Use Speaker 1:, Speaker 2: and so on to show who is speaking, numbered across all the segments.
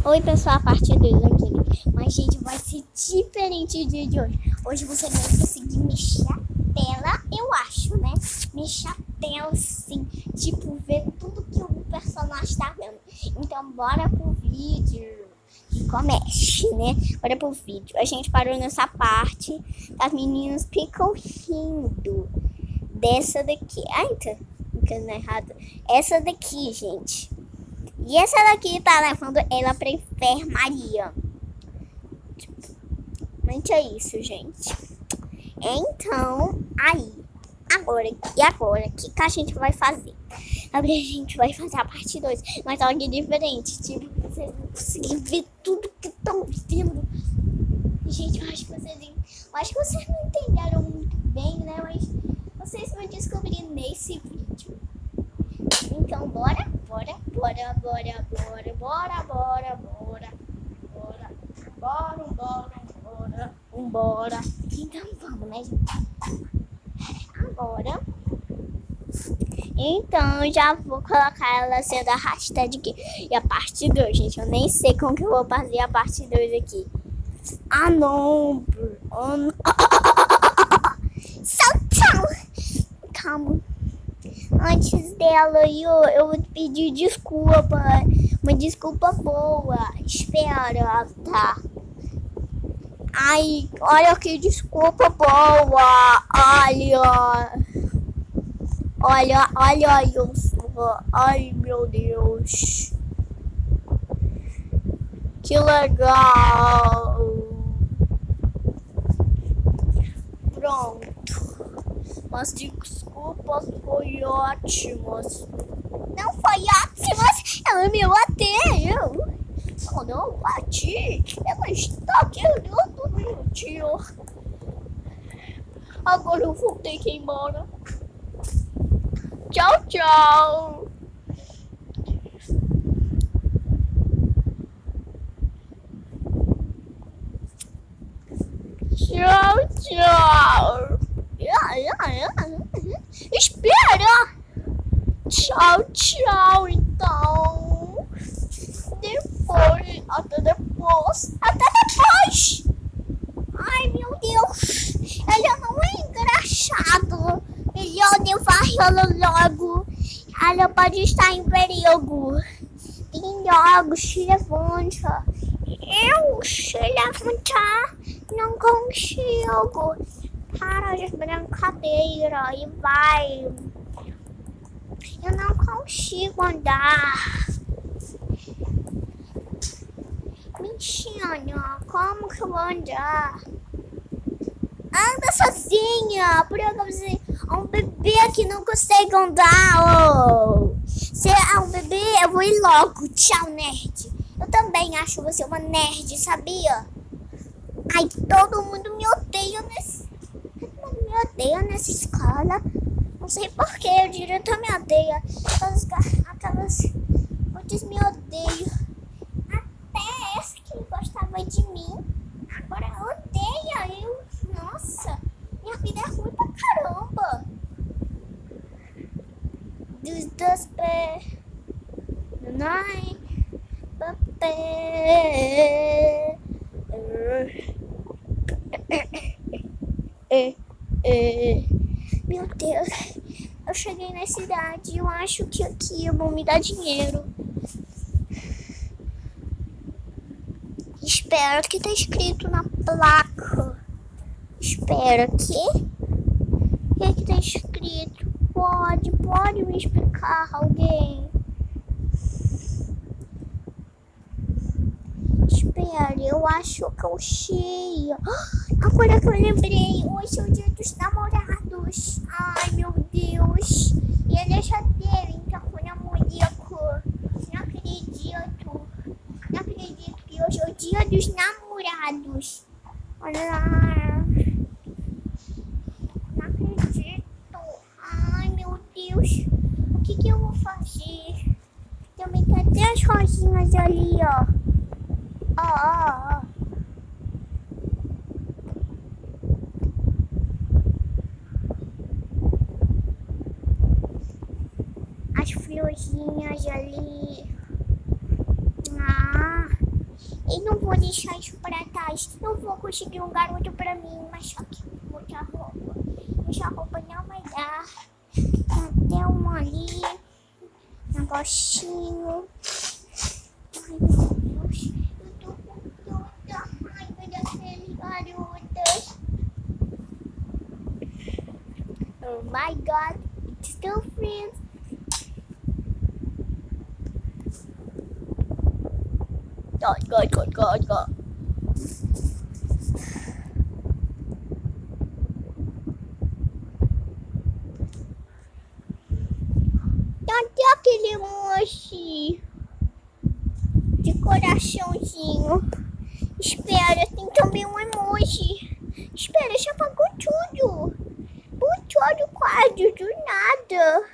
Speaker 1: Oi pessoal, a parte 2 aqui. Mas gente, vai ser diferente o dia de hoje. Hoje você vai conseguir mexer a tela, eu acho, né? Mexer a tela sim. Tipo, ver tudo que o personagem tá vendo. Então bora pro vídeo. E comece, né? Bora pro vídeo. A gente parou nessa parte. As meninas ficam rindo. Dessa daqui. Ai, tá ficando errado. Essa daqui, gente. E essa daqui tá levando ela pra enfermaria. Mas é isso, gente. Então, agora, o que a gente vai fazer? Agora a gente vai fazer a parte 2. Mas algo diferente. Tipo, vocês vão conseguir ver tudo que estão vendo. Gente, eu acho que vocês não entenderam muito bem, né? Mas vocês vão descobrir nesse vídeo. Então, bora. Então, vamos, né, gente? Agora. Então, já vou colocar ela sendo arrastada aqui. E a parte 2, gente. Eu nem sei como que eu vou fazer a parte 2 aqui. Ah, não. Calma. Antes dela, eu vou te pedir desculpa. Uma desculpa boa. Espera, tá? Ai, olha que desculpa boa. Olha isso. Ai, meu Deus. Que legal. Pronto. Mas desculpas foi ótimas. Não foi ótimas? Ela me bateu. Eu não bati. Ela está querendo mentir. Agora eu vou ter que ir embora. Tchau, tchau. Tchau, tchau. Espera. Tchau, tchau, então. Até depois. Ai, meu Deus. Ela não é engraçado. Melhor levar ela logo. Ela pode estar em perigo. E logo se levanta. Eu se levantar não consigo. Para de brincadeira e vai. Eu não consigo andar. Mentira, como que eu vou andar? Anda sozinha, por que um bebê que não consegue andar. Se é um bebê, eu vou ir logo. Tchau, nerd. Eu também acho você uma nerd, sabia? Ai, todo mundo me odeia nessa escola. Não sei porquê, o diretor me odeia. Aquelas outras me odeiam. Até essa que gostava de mim, agora odeia eu. Nossa, minha vida é ruim pra caramba. Dos dois pés, Meu Deus, eu cheguei na cidade. Eu acho que aqui vão me dar dinheiro. Espero que tá escrito na placa. Espera aqui. O que tá escrito? Pode me explicar alguém? Espera, eu acho que eu sei. Agora que eu lembrei, hoje é o dia dos namorados. Ai, meu Deus. E ele já teve, então foi namorico. Não acredito que hoje é o dia dos namorados. Olha lá. Não acredito. Ai, meu Deus. O que eu vou fazer? Também tem até as rosinhas ali, ó. As florzinhas ali. E não vou deixar isso pra trás. Não vou conseguir um garoto pra mim, mas só que muita roupa. Essa roupa não vai dar. Até uma ali. Negócio. Ai, meu Deus. Eu tô com tanta raiva daqueles garotos. Oh my God. It's still friends. God. Cadê aquele emoji de coraçãozinho? Espera, tem também um emoji. Espera, já apagou tudo. Botou o quadro do nada.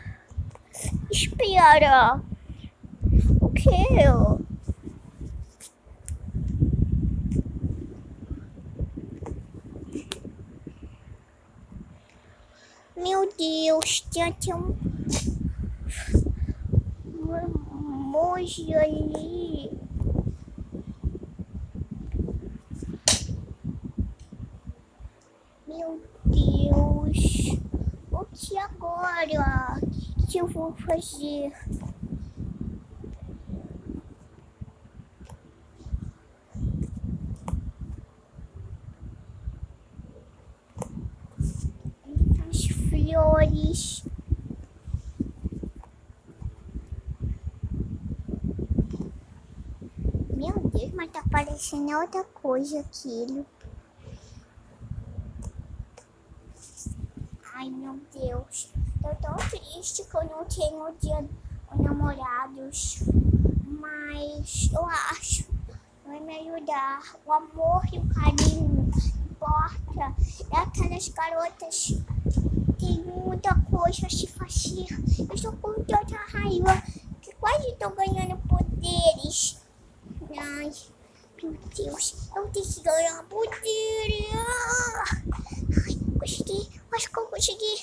Speaker 1: Espera. O que? Meu Deus, tem até um emoji ali. Meu Deus, o que agora? O que eu vou fazer? As flores. Meu Deus, mas tá parecendo outra coisa aquilo. Ai, meu Deus. Tô tão triste que eu não tenho dia de namorados. Mas eu acho que vai me ajudar. O amor e o carinho importa. É aquelas garotas tem muita coisa a se fazer. Eu estou com tanta raiva que quase estou ganhando poderes. Ai, meu Deus, eu tenho que ganhar poderes. Ai, consegui, acho que eu consegui.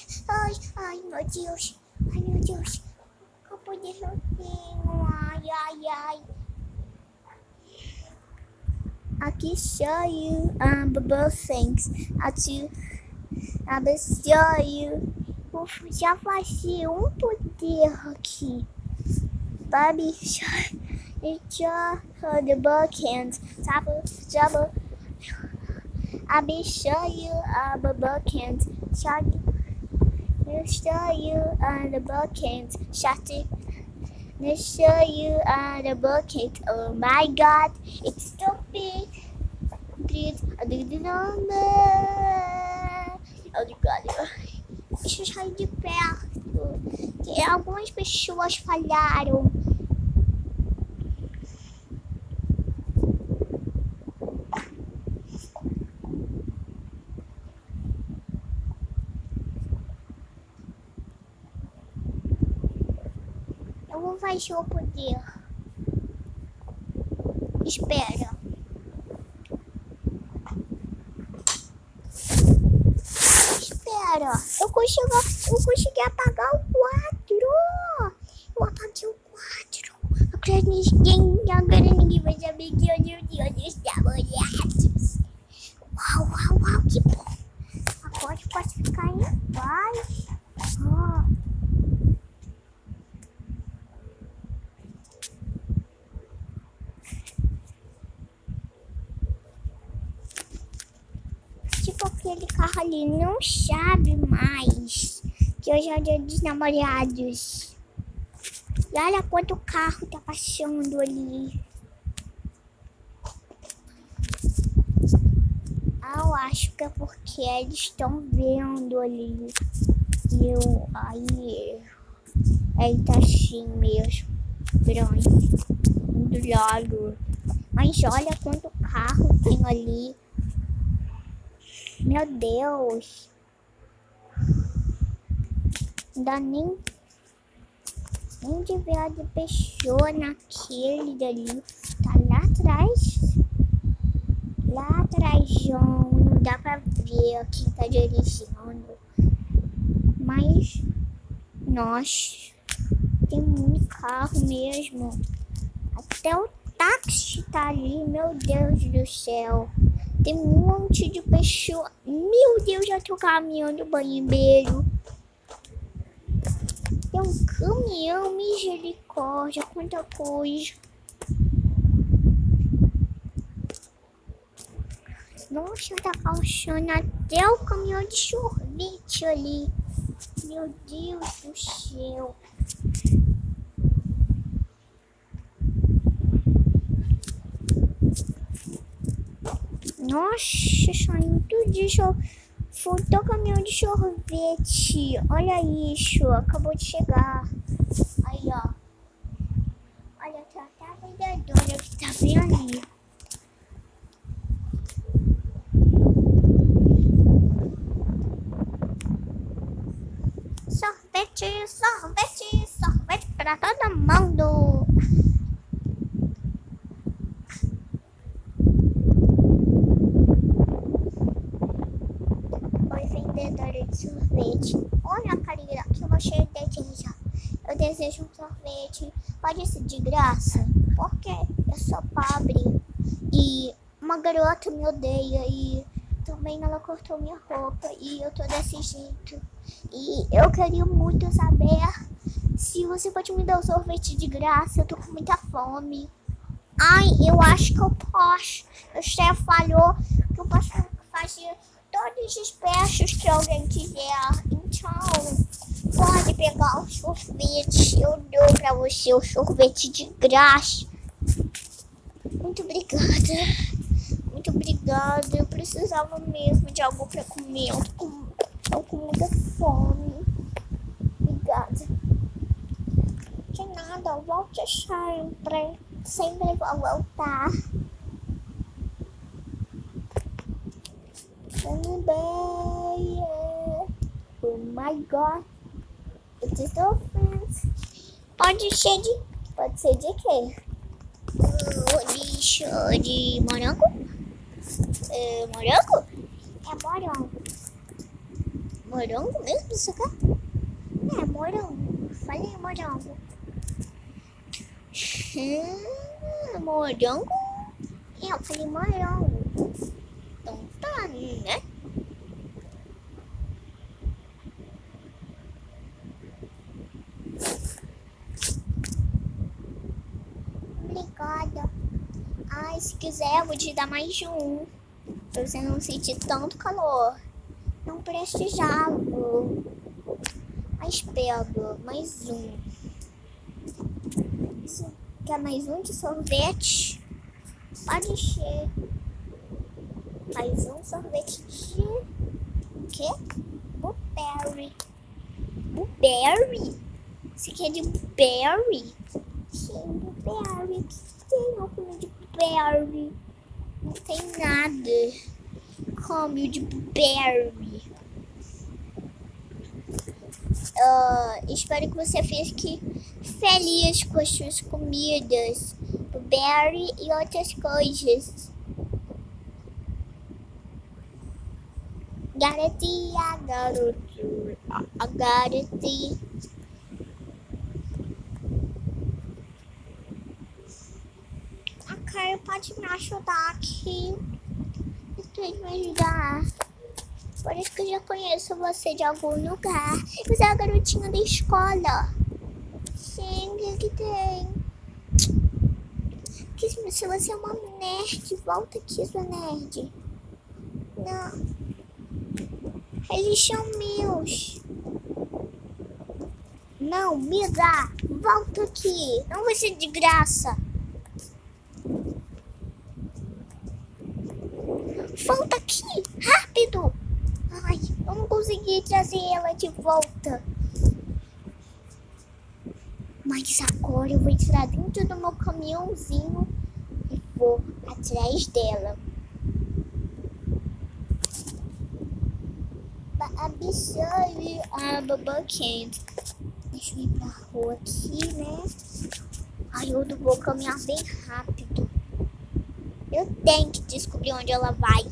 Speaker 1: Ai, meu Deus. Ai, meu Deus. Qual poder eu tenho? Ai. Aqui saiu bubble things. Aqui saiu. Vou já fazer um poder aqui. Baby shark. Já the buckhands. Sabe. I show you the buckhands. I'll show you the buckhands. I'll show you the bucket. Oh my God, it's so big. Please, Obrigado. Deixa eu sair de perto. Que algumas pessoas falharam. Eu vou fazer o poder. Espera. Eu consegui apagar o quadro. Eu apaguei o quadro. Agora ninguém vai saber que eu estava molhados. Uau, que bom. Agora eu posso ficar em paz. Tipo, aquele carro ali não sabe mais que hoje é o dia dos namorados. E olha quanto carro tá passando ali. Eu acho que é porque eles estão vendo ali. E eu aí tá assim mesmo. Grande. Do lado. Mas olha quanto carro tem ali. Meu Deus. Não dá nem de ver de pessoa naquele dali. Tá lá atrás. Lá atrás, João. Não dá pra ver quem tá dirigindo. Mas, nossa, tem muito carro mesmo. Até o táxi tá tá ali, meu Deus do céu. Tem um monte de pessoa. Meu Deus, já tô caminhando no banheiro. Tem um caminhão, misericórdia, quanta coisa. Nossa, tá calçando até o caminhão de sorvete ali. Meu Deus do céu. Nossa, saindo tudo de faltou caminhão de sorvete. Olha isso, acabou de chegar. Aí, ó. Olha, tá até a vendedora que tá bem ali. Sorvete, sorvete, sorvete pra todo mundo. Oi, vendedora de sorvete. Olha, Karina, que eu você deseja. Eu desejo um sorvete. Pode ser de graça? Porque eu sou pobre. E uma garota me odeia. E também ela cortou minha roupa. E eu tô desse jeito. E eu queria muito saber se você pode me dar um sorvete de graça. Eu tô com muita fome. Ai, eu acho que eu posso. O chefe falou que eu posso fazer todos os peixes que alguém quiser. Então, pode pegar o sorvete. Eu dou pra você o sorvete de graça. Muito obrigada. Muito obrigada. Eu precisava mesmo de algo pra comer. Eu tô com muita fome. Obrigada. De nada, eu volto sempre. Sempre vou voltar. Oh my god. It is dolphins. Pode ser de quê? De morango? Morango? É morango. Morango mesmo, isso quer? É morango. Falei morango. Morango? Eu falei morango. Então tá, né? Obrigada. Ai, se quiser, eu vou te dar mais de um. Pra você não sentir tanto calor. Não precisava. Mas pega mais um. Você quer mais um de sorvete? Pode ser. Mais um sorvete de... O quê? Blueberry. Blueberry? Você quer de blueberry? Sim, blueberry. O que tem no comer de blueberry? Não tem nada. Come de blueberry. Espero que você fique feliz com as suas comidas. Blueberry e outras coisas. Garantia, garoto. A garantia. A Cara pode me ajudar aqui. Pode me ajudar. Parece que eu já conheço você de algum lugar. Você é a garotinha da escola. Sim, o que tem? Se você é uma nerd, volta aqui, sua nerd. Não. Eles são meus. Não, me dá. Volta aqui. Não vai ser de graça. Volta aqui. Rápido. Ai, eu não consegui trazer ela de volta. Mas agora eu vou entrar dentro do meu caminhãozinho e vou atrás dela. Absurdo, a Bubba Candy. Deixa eu ir pra rua aqui, né? Ai, eu vou caminhar bem rápido. Eu tenho que descobrir onde ela vai.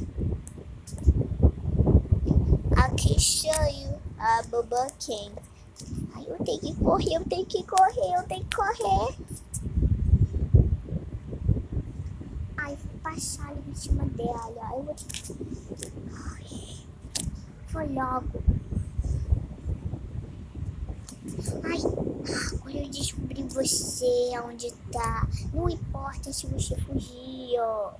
Speaker 1: Aqui saiu a Bubba Candy. Ai, eu tenho que correr, eu tenho que correr. passar ali em cima dela. Eu vou... Ai, foi logo. Ai, agora eu descobri você onde tá. Não importa se você fugir, ó.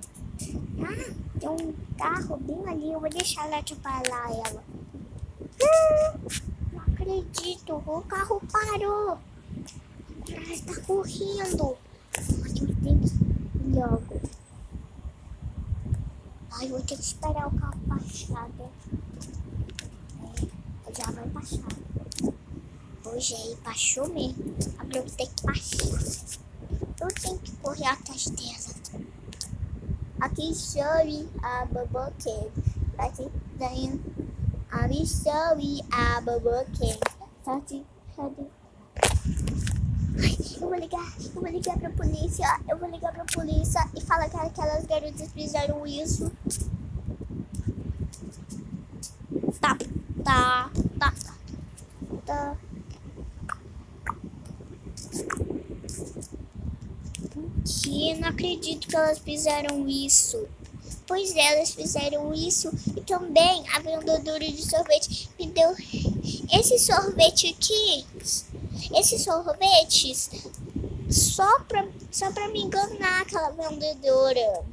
Speaker 1: Ah, tem um carro bem ali. Eu vou deixar ela atropelar ela. Não acredito. O carro parou. Ela está correndo. Ai, eu tenho que ir logo. Ai, vou ter que esperar o carro passar, né? Já vai passar. Hoje aí passou mesmo. Agora eu vou ter que passar. Eu tenho que correr atrás dela. Aqui sorry, a baboquei. Aqui daí. I'm sorry, a baboquei. Eu vou ligar pra polícia. Eu vou ligar pra polícia e falar que aquelas garotas fizeram isso. Tá. Que não acredito que elas fizeram isso. Pois é, elas fizeram isso. E também a vendedora de sorvete me deu esse sorvete aqui. Esses sorvetes só pra me enganar, aquela vendedora.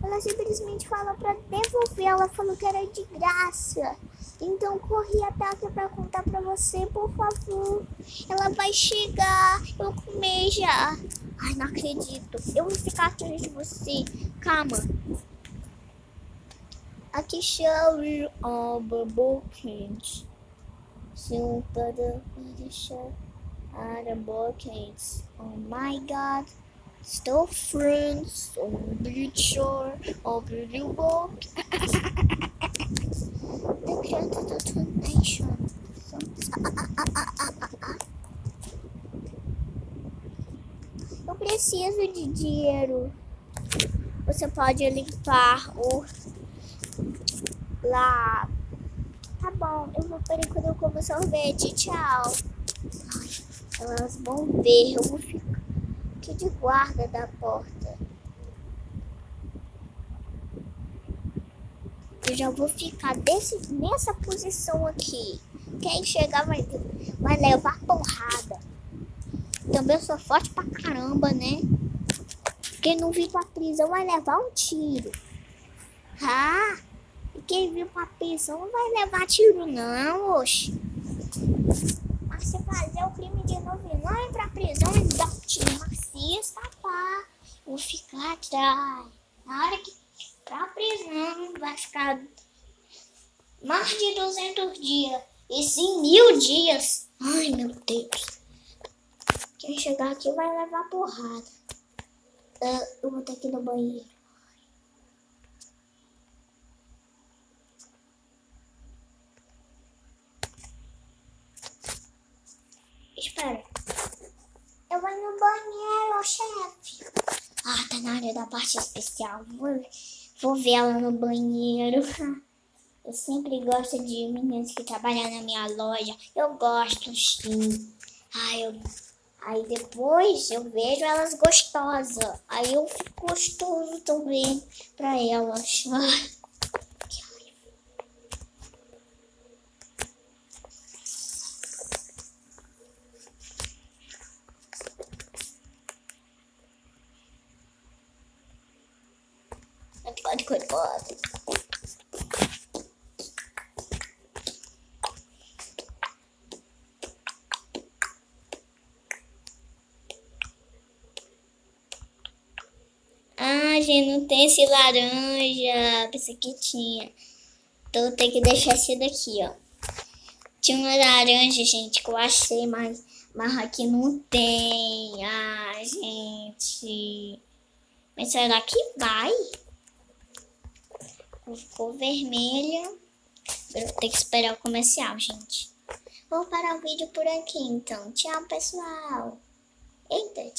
Speaker 1: Ela simplesmente falou pra devolver. Ela falou que era de graça. Então corri até aqui pra contar pra você, por favor. Ela vai chegar. Eu comer já. Ai, não acredito. Eu vou ficar atrás de você. Calma. Aqui show all the bookings. So better be show all the bookings. Oh my God. Still friends. Oh, be sure. Oh, be book. The creator donation. Eu preciso de dinheiro. Você pode limpar o lá. Tá bom, eu vou parar quando eu como sorvete. Tchau. Ai, elas vão ver. Eu vou ficar aqui de guarda da porta. Eu já vou ficar nessa posição aqui. Quem chegar vai levar porrada. Também eu sou forte pra caramba, né? Quem não vir pra prisão vai levar um tiro. Ah, e quem vir pra prisão não vai levar tiro não, oxe. Mas se fazer o crime de novo e não ir pra prisão e dar um tiro, mas se escapar, eu vou ficar atrás. Na hora que pra prisão vai ficar mais de 200 dias. E sim, 1000 dias. Ai, meu Deus. Quem chegar aqui vai levar porrada. Eu vou ter que ir no banheiro. Espera. Eu vou no banheiro, chefe. Ah, tá na hora da parte especial. Vou ver ela no banheiro. Eu sempre gosto de meninas que trabalham na minha loja. Eu gosto, sim. Aí depois eu vejo elas gostosas. Aí eu fico gostoso também pra elas. Que raiva. Corre. Ah, gente, não tem esse laranja. Pensei que tinha. Então tem que deixar esse daqui, ó. Tinha uma laranja, gente, que eu achei, mas aqui não tem. Ah, gente. Mas será que vai? Ficou vermelha. Eu vou ter que esperar o comercial, gente. Vou parar o vídeo por aqui, então. Tchau, pessoal. Eita, tchau.